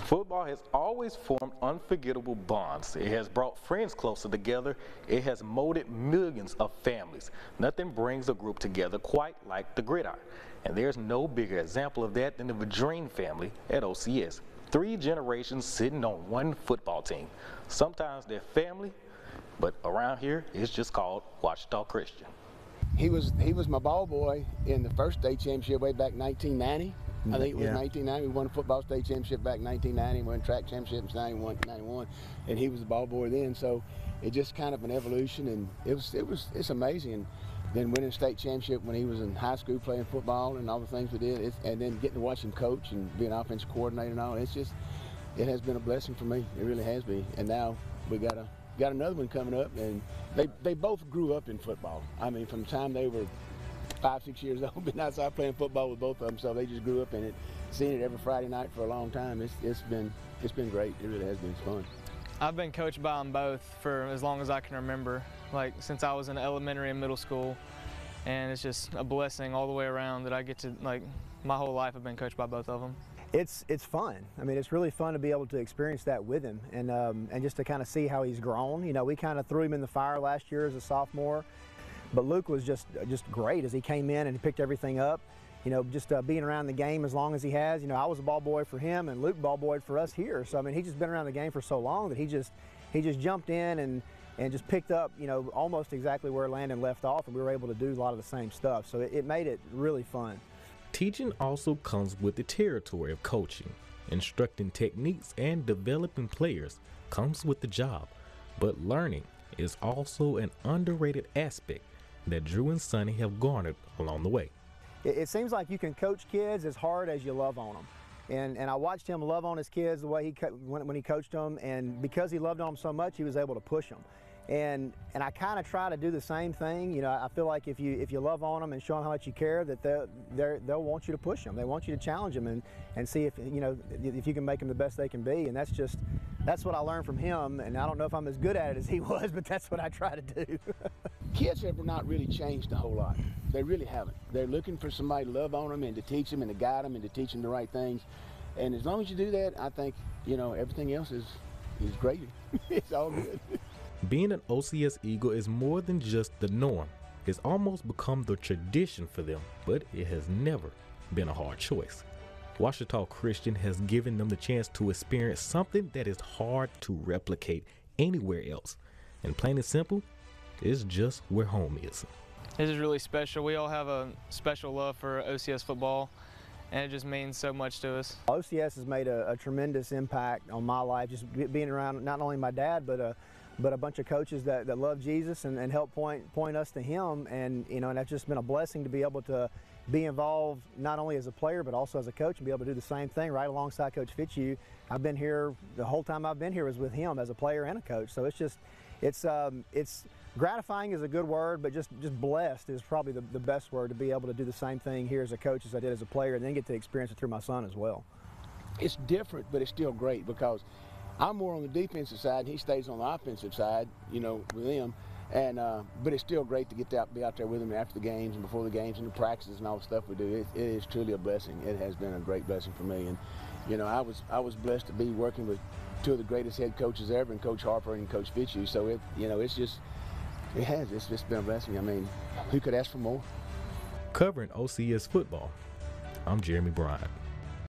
Football has always formed unforgettable bonds. It has brought friends closer together. It has molded millions of families. Nothing brings a group together quite like the gridiron. And there's no bigger example of that than the Vadrine family at OCS. 3 generations sitting on one football team. Sometimes they're family, but around here it's just called Ouachita Christian. He was my ball boy in the first state championship way back 1990. I think it was 1990. We won a football state championship back in 1990. We won track championships 91, and he was the ball boy then. So it just kind of an evolution, and it's amazing. And then winning a state championship when he was in high school playing football and all the things we did, and then getting to watch him coach and be an offensive coordinator and all. It has been a blessing for me. It really has been. And now we got another one coming up, and they both grew up in football. I mean, from the time they were 5, 6 years old, been outside playing football with both of them, so they just grew up in it, seeing it every Friday night for a long time. It's been great. It really has been. It's fun. I've been coached by them both for as long as I can remember, like since I was in elementary and middle school, and it's just a blessing all the way around that I get to, like, my whole life I've been coached by both of them. It's fun. I mean, it's really fun to be able to experience that with him, and just to kind of see how he's grown. You know, we kind of threw him in the fire last year as a sophomore. But Luke was just great as he came in and he picked everything up. You know, just being around the game as long as he has. You know, I was a ball boy for him and Luke ball boyed for us here. So I mean, he's just been around the game for so long that he just jumped in and just picked up, you know, almost exactly where Landon left off, and we were able to do a lot of the same stuff. So it made it really fun. Teaching also comes with the territory of coaching. Instructing techniques and developing players comes with the job. But learning is also an underrated aspect that Drew and Sonny have garnered along the way. It seems like you can coach kids as hard as you love on them. And I watched him love on his kids the way when he coached them, and because he loved on them so much, he was able to push them. And I kind of try to do the same thing. You know, I feel like if you love on them and show them how much you care, that they'll want you to push them. They want you to challenge them and see if you can make them the best they can be. And that's what I learned from him. And I don't know if I'm as good at it as he was, but that's what I try to do. Kids have not really changed a whole lot. They really haven't. They're looking for somebody to love on them and to teach them and to guide them and to teach them the right things. And as long as you do that, I think, you know, everything else is great. It's all good. Being an OCS Eagle is more than just the norm. It's almost become the tradition for them, but it has never been a hard choice. Ouachita Christian has given them the chance to experience something that is hard to replicate anywhere else. And plain and simple, it's just where home is. This is really special. We all have a special love for OCS football, and it just means so much to us. OCS has made a tremendous impact on my life, just being around not only my dad, but a bunch of coaches that love Jesus and help point us to him. And you know, and that's just been a blessing to be able to be involved not only as a player but also as a coach and be able to do the same thing right alongside Coach Fitzhugh. I've been here, the whole time I've been here was with him as a player and a coach. So it's gratifying is a good word, but just blessed is probably the best word, to be able to do the same thing here as a coach as I did as a player, and then get to experience it through my son as well. It's different, but it's still great because I'm more on the defensive side and he stays on the offensive side, you know, with him. And but it's still great to be out there with him after the games and before the games and the practices and all the stuff we do. It is truly a blessing. It has been a great blessing for me. And you know, I was blessed to be working with 2 of the greatest head coaches ever, and Coach Harper and Coach Fitzhugh. So it's just been a blessing. I mean, who could ask for more? Covering OCS football, I'm Jeremy Bryant.